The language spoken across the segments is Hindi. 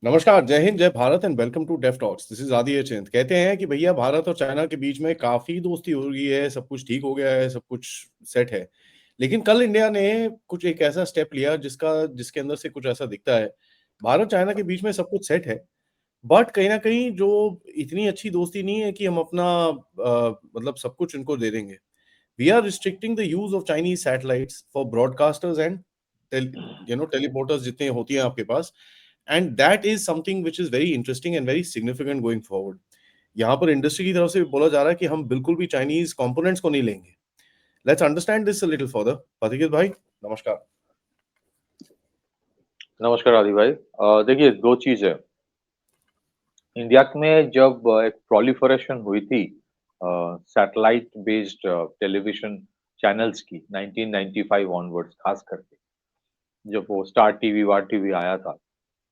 नमस्कार, जय हिंद, जय Bharat and welcome to deaf talks. This is Adi Chint. कहते हैं कि भैया भारत और चाइना के बीच में काफी दोस्ती हो गई है, सब कुछ ठीक हो गया है, सब कुछ सेट है। लेकिन कल इंडिया ने कुछ एक ऐसा स्टेप लिया जिसके अंदर से कुछ ऐसा दिखता है। भारत चाइना के बीच में सब कुछ सेट है, बट कहीं ना कहीं जो इतनी अच्छी दोस्ती नहीं है कि हम अपना मतलब सब कुछ इनको दे देंगे। We are restricting the use of Chinese satellites for broadcasters and teleporters जितने होती हैं आपके पास। And that is something which is very interesting and very significant going forward. यहाँ पर इंडस्ट्री की तरफ से भी बोला जा रहा है कि हम बिल्कुल भी चाइनीज कंपोनेंट्स को नहीं लेंगे। Let's understand this a little further. Pathiket भाई, नमस्कार। नमस्कार आदि भाई। देखिए, दो चीज है। इंडिया में जब एक प्रोलिफरेशन हुई थी सैटेलाइट बेस्ड टेलीविजन चैनल्स की 1995 ऑनवर्ड्स, खास करके जब वो स्टार टीवी वार टीवी आया था,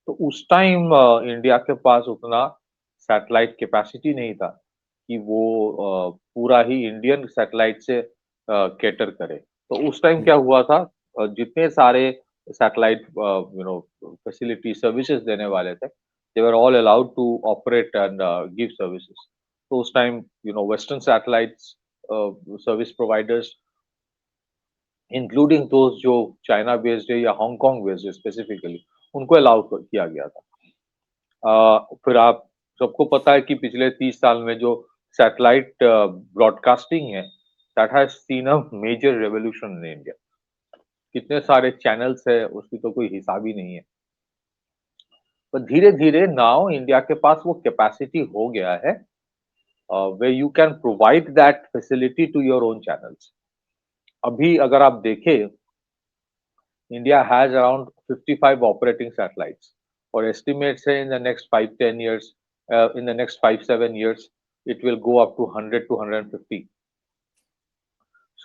तो उस टाइम इंडिया के पास उतना सैटेलाइट कैपेसिटी नहीं था कि वो पूरा ही इंडियन सैटेलाइट से कैटर करे। तो उस टाइम क्या हुआ था, जितने सारे सैटेलाइट फैसिलिटी सर्विसेज देने वाले थे, they were all allowed to operate and give services. So उस time Western satellites service providers, including दोस्त जो चाइना बेस्ड है या हांगकांग बेस्ड है स्पेसिफिकली, उनको अलाउ किया गया था। फिर आप सबको पता है कि पिछले 30 साल में जो सैटेलाइट ब्रॉडकास्टिंग है, that has seen a major revolution in India. कितने सारे चैनल्स है उसकी तो कोई हिसाब ही नहीं है। पर धीरे धीरे नाउ इंडिया के पास वो कैपेसिटी हो गया है where you can provide that facility to your own channels. अभी अगर आप देखें, India has around 55 operating satellites, और estimates say in the next 5-10 years, in the next 5-7 years, it will go up to 100 to 150.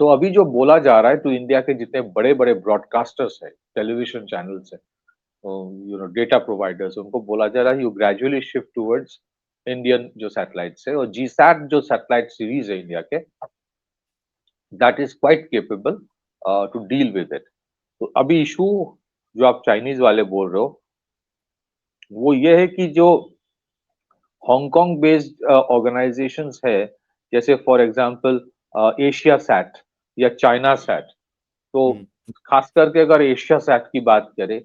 So अभी जो बोला जा रहा है, तो इंडिया के जितने बड़े बड़े ब्रॉडकास्टर्स है, टेलीविजन चैनल्स है, डेटा प्रोवाइडर्स, उनको बोला जा रहा है you gradually shift towards Indian जो सैटेलाइट्स है, और जी सैट जो सैटेलाइट सीरीज है इंडिया के, that is quite capable to deal with it. तो अभी इशू जो आप चाइनीज वाले बोल रहे हो, वो ये है कि जो हांगकांग बेस्ड ऑर्गेनाइजेशंस है, जैसे फॉर एग्जांपल एशिया सैट या चाइना सैट, तो हम्म। खास करके अगर एशिया सैट की बात करें,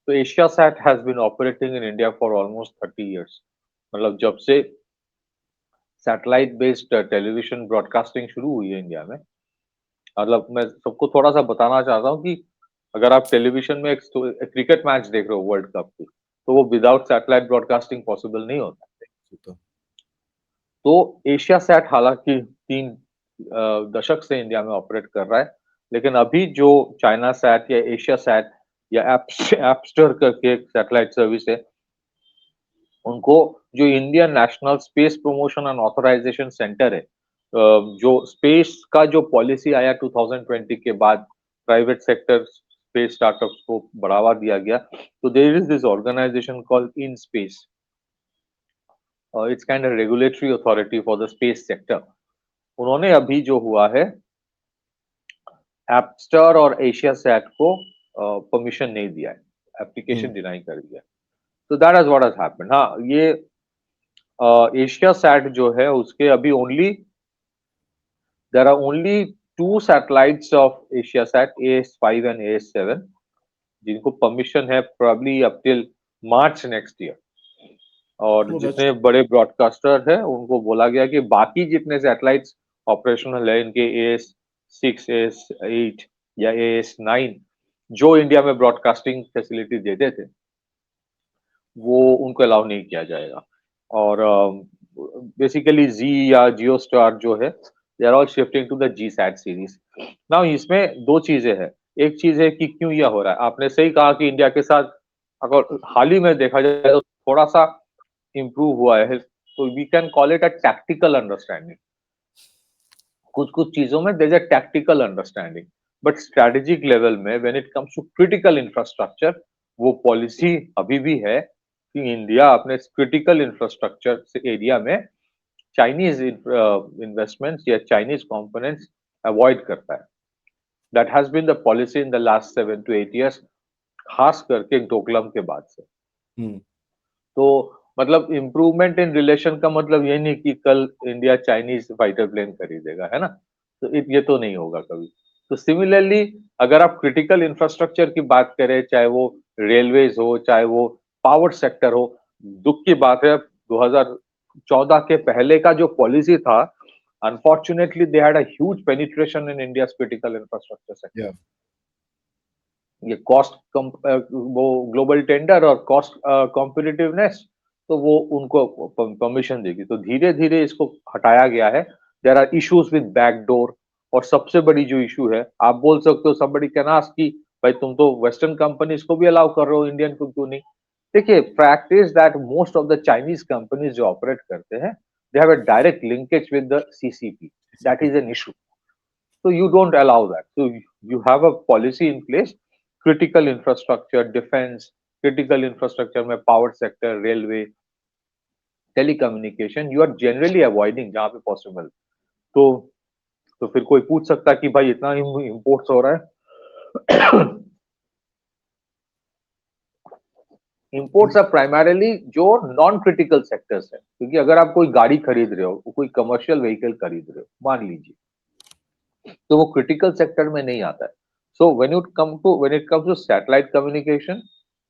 तो AsiaSat has been operating in India for almost 30 years। मतलब जब से सैटेलाइट बेस्ड टेलीविजन ब्रॉडकास्टिंग शुरू हुई है इंडिया में, मतलब मैं सबको थोड़ा सा बताना चाहता हूँ कि अगर आप टेलीविजन में एक क्रिकेट मैच देख रहे हो वर्ल्ड कप की, तो वो विदाउट सैटेलाइट ब्रॉडकास्टिंग पॉसिबल नहीं होता। तो तो एशिया सैट हालांकि 3 दशक से इंडिया में ऑपरेट कर रहा है, लेकिन अभी जो चाइना सैट या एशिया सैट या एपस्टर करके एक सैटेलाइट सर्विस है, उनको जो Indian national space promotion and authorisation centre है, जो स्पेस का जो पॉलिसी आया 2020 के बाद, प्राइवेट सेक्टर स्पेस स्टार्टअप्स को बढ़ावा दिया गया, तो there is this organisation called in space. It's kind of regulatory authority for the space sector. उन्होंने अभी जो हुआ है, एपस्टर और एशिया सैट को परमिशन नहीं दिया है, एप्लीकेशन हम्म। डिनाई कर दिया। तो that is what has happened. हाँ, ये एशिया सैट जो है उसके अभी only there are only two satellites of AsiaSat, AS5 and AS7, जिनको परमिशन है probably up till March next year। और Oh, that's जितने बड़े ब्रॉडकास्टर है उनको बोला गया कि बाकी जितने सैटेलाइट्स ऑपरेशनल है, इनके AS6, AS8 या AS9, जो इंडिया में ब्रॉडकास्टिंग फैसिलिटी देते थे, वो उनको अलाउ नहीं किया जाएगा। और बेसिकली जी या जियो स्टार जो है, they are all shifting to the GSAT series. Now इसमें दो चीजें हैं। एक चीज है कि क्यों यह हो रहा है। आपने सही कहा कि इंडिया के साथ अगर हाल ही में देखा जाए तो थोड़ा सा इम्प्रूव हुआ है, तो we can call it a tactical understanding. कुछ कुछ चीजों में there is a tactical understanding, but strategic level में when it comes to critical infrastructure, वो पॉलिसी अभी भी है कि इंडिया अपने क्रिटिकल इंफ्रास्ट्रक्चर एरिया में चाइनीज इन्वेस्टमेंट्स या चाइनीज कंपोनेंट्स अवॉइड करता है। That has been the policy in the last 7 to 8 years, खास करके डोकलम के बाद से। हम्म। तो मतलब इम्प्रूवमेंट इन रिलेशन का मतलब ये नहीं कि कल इंडिया चाइनीज फाइटर प्लेन खरीदेगा, है ना? तो ये तो नहीं होगा कभी। तो सिमिलरली अगर आप क्रिटिकल इंफ्रास्ट्रक्चर की बात करें, चाहे वो रेलवेज हो, चाहे वो पावर सेक्टर हो, दुख की बात है 2014 के पहले का जो पॉलिसी था, unfortunately they had a huge penetration in India's critical infrastructure sector. Yeah. ये वो ग्लोबल टेंडर और कॉस्ट कॉम्पिटिटिवनेस, तो वो उनको परमिशन देगी। तो धीरे धीरे इसको हटाया गया है। There are issues with backdoor, और सबसे बड़ी जो इशू है, आप बोल सकते हो somebody can ask कि भाई तुम तो वेस्टर्न कंपनीज को भी अलाउ कर रहे हो, इंडियन को क्यों नहीं? देखिए, fact is that most of the Chinese companies जो ऑपरेट करते हैं, they have a direct linkage with the CCP. That is an issue. So you don't allow that. So you have a policy in place, critical infrastructure, defense, critical infrastructure में power sector, railway, telecommunication, you are generally avoiding जहाँ पे possible. तो फिर कोई पूछ सकता है कि भाई इतना इम्पोर्ट्स हो रहा है। इम्पोर्ट्स आर प्राइमरीली जो नॉन क्रिटिकल सेक्टर्स है, क्योंकि अगर आप कोई गाड़ी खरीद रहे हो, कोई कमर्शियल व्हीकल खरीद रहे हो, मान लीजिए, तो वो क्रिटिकल सेक्टर में नहीं आता है। So when it comes to satellite communication,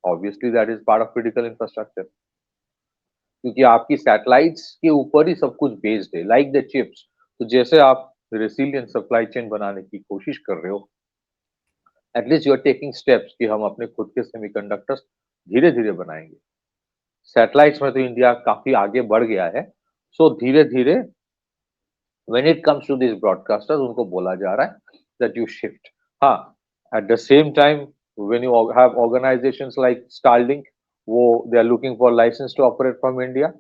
obviously that is part of critical infrastructure, क्योंकि आपकी सैटेलाइट्स के ऊपर ही सब कुछ बेस्ड है, लाइक द चिप्स। तो जैसे आप रेसिलियंट सप्लाई चेन बनाने की कोशिश कर रहे हो, at least you are taking steps कि हम अपने खुद के सेमीकंडक्टर्स धीरे धीरे बनाएंगे। सैटेलाइट्स में तो इंडिया काफी आगे बढ़ गया है। सो धीरे धीरे when it comes to these broadcasters, उनको बोला जा रहा है that you shift. हाँ, at the same time, when you have organizations like Starlink, वो they are looking for license to operate from India.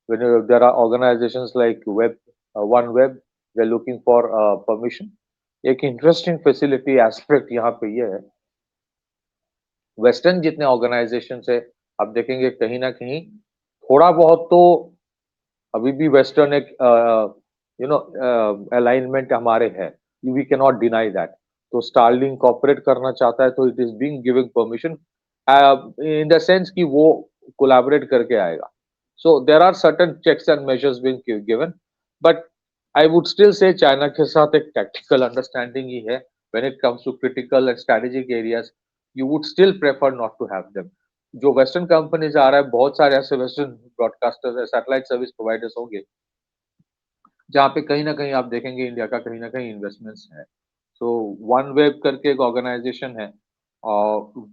There are organizations like OneWeb, they are looking for permission. एक interesting facility aspect यहाँ पे ये है, वेस्टर्न जितने ऑर्गेनाइजेशन है, आप देखेंगे कहीं ना कहीं थोड़ा बहुत तो अभी भी वेस्टर्न एक अलाइनमेंट हमारे है, we can not deny that. तो स्टारलिंक ऑपरेट करना चाहता है, तो it is being giving permission in the sense कि वो कोलैबोरेट करके आएगा। So there are certain checks and measures being given, but I would still say China के साथ एक टैक्टिकल अंडरस्टैंडिंग ही है। When it comes to critical and strategic areas, you would still prefer not to have them. जो वेस्टर्न कंपनीज आ रहा है, बहुत सारे ऐसे western broadcasters, satellite service providers होंगे जहाँ पे कहीं ना कहीं आप देखेंगे इंडिया का कहीं ना कहीं इन्वेस्टमेंट्स है। सो वन वेब करके एक ऑर्गेनाइजेशन है,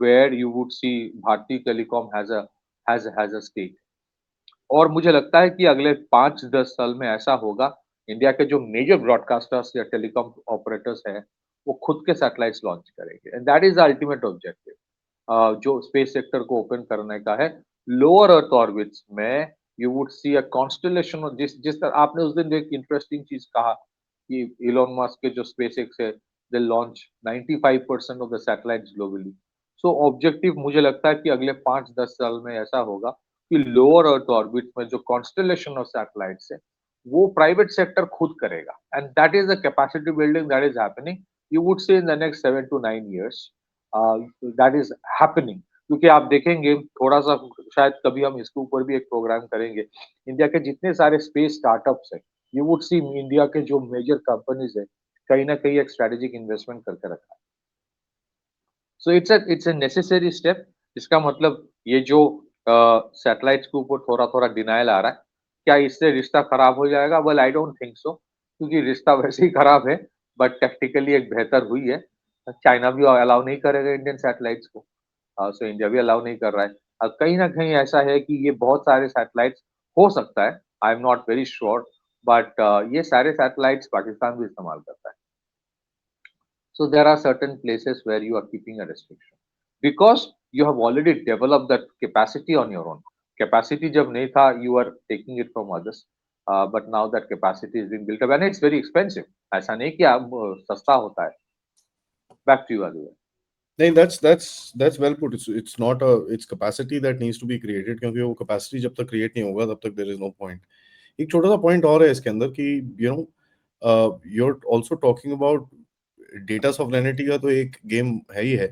where you would see Bharti telecom has a stake. और मुझे लगता है कि अगले 5-10 साल में ऐसा होगा, इंडिया के जो मेजर ब्रॉडकास्टर्स या टेलीकॉम ऑपरेटर्स हैं, वो खुद के सैटेलाइट्स लॉन्च करेंगे, and that is ultimate objective. जो स्पेस सेक्टर को ओपन करने का है, लोअर अर्थ ऑर्बिट्स में you would C a constellation of जिस जिस तरह आपने उस दिन एक इंटरेस्टिंग चीज कहा कि इलोन मस्क के जो स्पेसएक्स है, they launch 95% of the satellites globally. So objective मुझे लगता है कि अगले 5-10 साल में ऐसा होगा कि लोअर अर्थ ऑर्बिट में जो कॉन्स्टेलेशन ऑफ सैटेलाइट्स है, वो प्राइवेट सेक्टर खुद करेगा, and that is the capacity building that is happening. You would say in the next 7 to 9 years that is happening. क्योंकि आप देखेंगे थोड़ा सा, शायद कभी हम इसके ऊपर भी एक प्रोग्राम करेंगे, इंडिया के जितने सारे स्पेस स्टार्टअप्स है, यू वुड सी इंडिया के जो मेजर कंपनीज है, कहीं ना कहीं एक स्ट्रेटेजिक इन्वेस्टमेंट करके रखा है। So it's a necessary step. इसका मतलब ये जो सैटेलाइट्स के ऊपर थोड़ा थोड़ा डिनायल आ रहा है, क्या इससे रिश्ता खराब हो जाएगा? Well, I don't think so, क्योंकि रिश्ता वैसे ही खराब है, बट टैक्टिकली एक बेहतर हुई है। चाइना भी अलाउ नहीं करेगा इंडियन सैटेलाइट्स को, सो इंडिया भी अलाउ नहीं कर रहा है। कहीं ना कहीं ऐसा है कि ये बहुत सारे सैटेलाइट्स हो सकता है, I am not very sure, but ये सारे सैटेलाइट्स पाकिस्तान भी इस्तेमाल करता है। So there are certain places where you are keeping a restriction because you have already developed that capacity on your own. Capacity जब नहीं था, you are taking it from others, but now that capacity is being built up and it's very expensive. ऐसा नहीं कि आप सस्ता होता है। Back to you, Aditya. नहीं, that's well put. It's not a, it's capacity that needs to be created, क्योंकि वो capacity जब तक create नहीं होगा तब तक there is no point. एक छोटा सा पॉइंट और है इसके अंदर कि you know you're also talking about data sovereignty का तो एक गेम है ही है,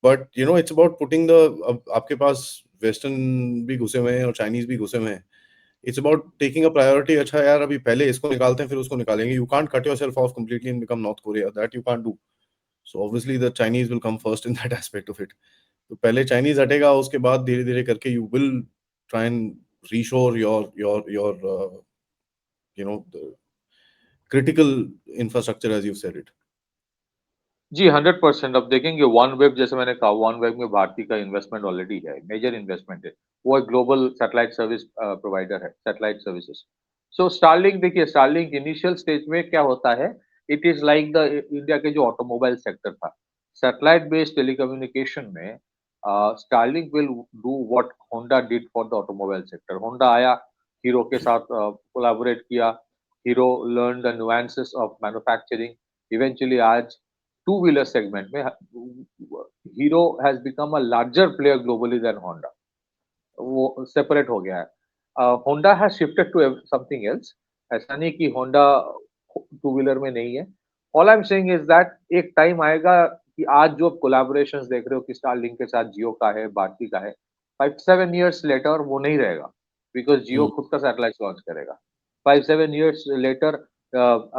but you know it's about putting the, आपके पास वेस्टर्न भी घुसे हुए हैं और चाइनीज भी घुसे हुए हैं. It's about taking a priority. अच्छा यार अभी पहले इसको निकालते हैं फिर उसको निकालेंगे. You can't cut yourself off completely and become North Korea. That you can't do. So obviously the Chinese will come first in that aspect of it. तो पहले Chinese हटेगा, उसके बाद धीरे धीरे करके you will try and reshore your the critical infrastructure as you've said it. जी 100%. अब देखेंगे वन वेब, जैसे मैंने कहा वन वेब में भारतीय का इन्वेस्टमेंट ऑलरेडी है, मेजर इन्वेस्टमेंट है. वो एक ग्लोबल सैटेलाइट सर्विस प्रोवाइडर है, सैटेलाइट सर्विसेज. सो स्टारलिंक, देखिए स्टारलिंक इनिशियल स्टेज में क्या होता है, it is like the India के जो ऑटोमोबाइल सेक्टर था, सैटेलाइट बेस्ड टेलीकम्युनिकेशन में Starlink will do what Honda did for the automobile sector. Honda आया, हीरो के साथ कोलैबोरेट किया, hero learn the nuances of manufacturing. Eventually आज टू व्हीलर सेगमेंट में Hero has become a larger player globally than Honda. वो सेपरेट हो गया है. Honda has shifted to something else. ऐसा नहीं कि होंडा टू व्हीलर में नहीं है. All I am saying is that एक टाइम आएगा कि आज जो कोलैबोरेशंस देख रहे हो कि स्टारलिंक के साथ जियो का है, भारती का है, 5-7 इयर्स लेटर वो नहीं रहेगा, बिकॉज जियो खुद का सैटेलाइट लॉन्च करेगा. 5-7 इयर्स लेटर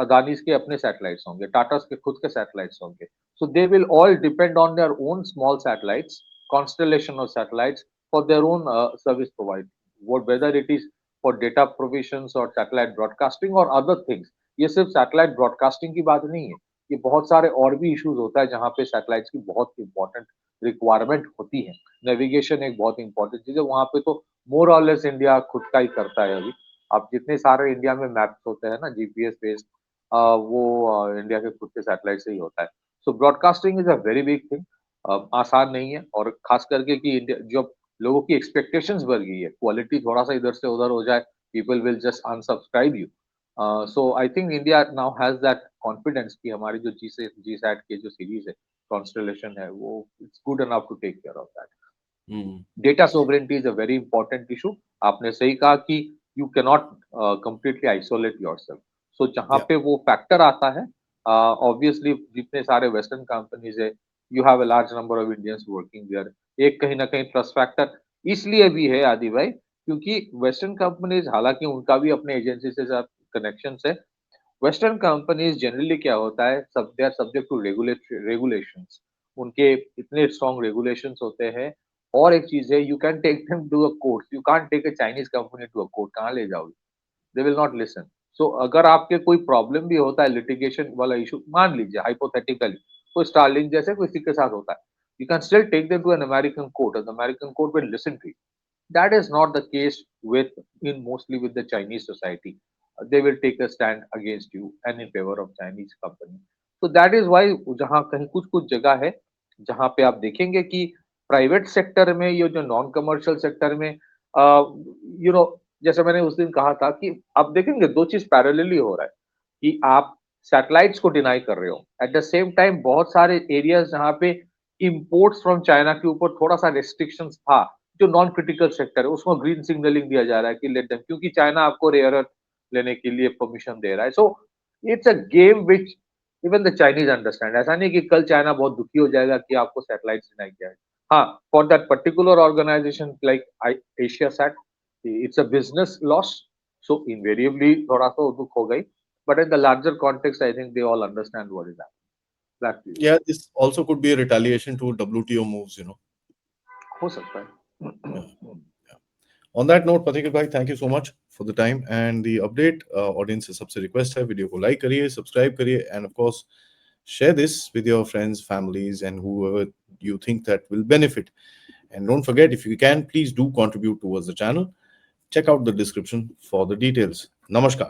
अदानीज के अपने सैटेलाइट्स होंगे, टाटास के खुद के सैटेलाइट्स होंगे. So they will all depend on their own small satellites, constellation of satellites for their own service provide, whether it is for data provisions or satellite broadcasting or other things. ये सिर्फ सैटेलाइट ब्रॉडकास्टिंग की बात नहीं है, ये बहुत सारे और भी इश्यूज होता है जहाँ पे सैटेलाइट्स की बहुत इंपॉर्टेंट रिक्वायरमेंट होती है. नेविगेशन एक बहुत इंपॉर्टेंट चीज है, वहाँ पे तो मोर और लेस इंडिया खुद का ही करता है अभी. अब जितने सारे इंडिया में मैप्स होते हैं ना जीपीएस बेस्ड, वो इंडिया के खुद के सैटेलाइट से ही होता है. So broadcasting is a very big thing. आसान नहीं है, और खास करके कि इंडिया जब लोगों की एक्सपेक्टेशंस बढ़ गई है, क्वालिटी थोड़ा सा इधर से उधर हो जाए, people will just unsubscribe you. So I think India now has that confidence कि हमारी जो जी सैट के जो सीरीज है, कॉन्स्टेलेशन है, वो it's good enough to take care of that. Data sovereignty is a very important issue. आपने सही कहा कि you can not completely isolate yourself. So जहाँ पे वो फैक्टर आता है, ऑब्वियसली जितने सारे वेस्टर्न कंपनीज है, you have a large number of Indians working there. एक कहीं ना कहीं प्लस फैक्टर इसलिए भी है आदि भाई, क्योंकि वेस्टर्न कंपनीज, हालांकि उनका भी अपने एजेंसी से साथ कनेक्शन है, वेस्टर्न कंपनीज जनरली क्या होता है, सब they are subject to regulations. उनके इतने स्ट्रॉन्ग रेगुलेशंस होते हैं. और एक चीज है, you can take them to a court, you can't take a Chinese company to a court. कहाँ ले जाओगे? They will not listen. So अगर आपके कोई प्रॉब्लम भी होता है, लिटिगेशन वाला इशू, मान लीजिए हाइपोथेटिकली कोई स्टारलिंक जैसे किसी के साथ होता है, you can still take them to an American court, and the American court will listen to you. That is not the case mostly with the Chinese society. They will take a stand against you and in favor of Chinese company. So that is why जहाँ कहीं कुछ कुछ जगह है जहाँ पे आप देखेंगे कि प्राइवेट सेक्टर में, ये जो नॉन कमर्शियल सेक्टर में, यू नो जैसे मैंने उस दिन कहा था कि आप देखेंगे दो चीज पैरेलली हो रहा है, कि आप सैटेलाइट्स को डिनाई कर रहे हो, एट द सेम टाइम बहुत सारे एरियाज जहाँ पे इंपोर्ट्स फ्रॉम चाइना के ऊपर थोड़ा सा रेस्ट्रिक्शंस था, जो नॉन क्रिटिकल सेक्टर है उसमें ग्रीन सिग्नलिंग दिया जा रहा है कि लेट देम, क्योंकि चाइना आपको रेयर अर्थ लेने के लिए परमिशन दे रहा है. So it's a game which even the Chinese understand. ऐसा नहीं कि कल चाइना बहुत दुखी हो जाएगा कि आपको सैटेलाइट्स डिनाई किया है. हाँ, for that particular organisation like AsiaSat, it's a business loss, so invariably थोड़ा सा दुख हो गई, but in the larger context I think they all understand what is happening. That is, Yeah, this also could be a retaliation to WTO moves, हो सकता है. Yeah. Yeah. On that note, Pathikar bhai, thank you so much for the time and the update. Audience से सबसे request है, वीडियो को like करिए, subscribe करिए, and of course share this with your friends, families, and whoever you think that will benefit. And don't forget, if you can, please do contribute towards the channel. Check out the description for the details. Namaskar.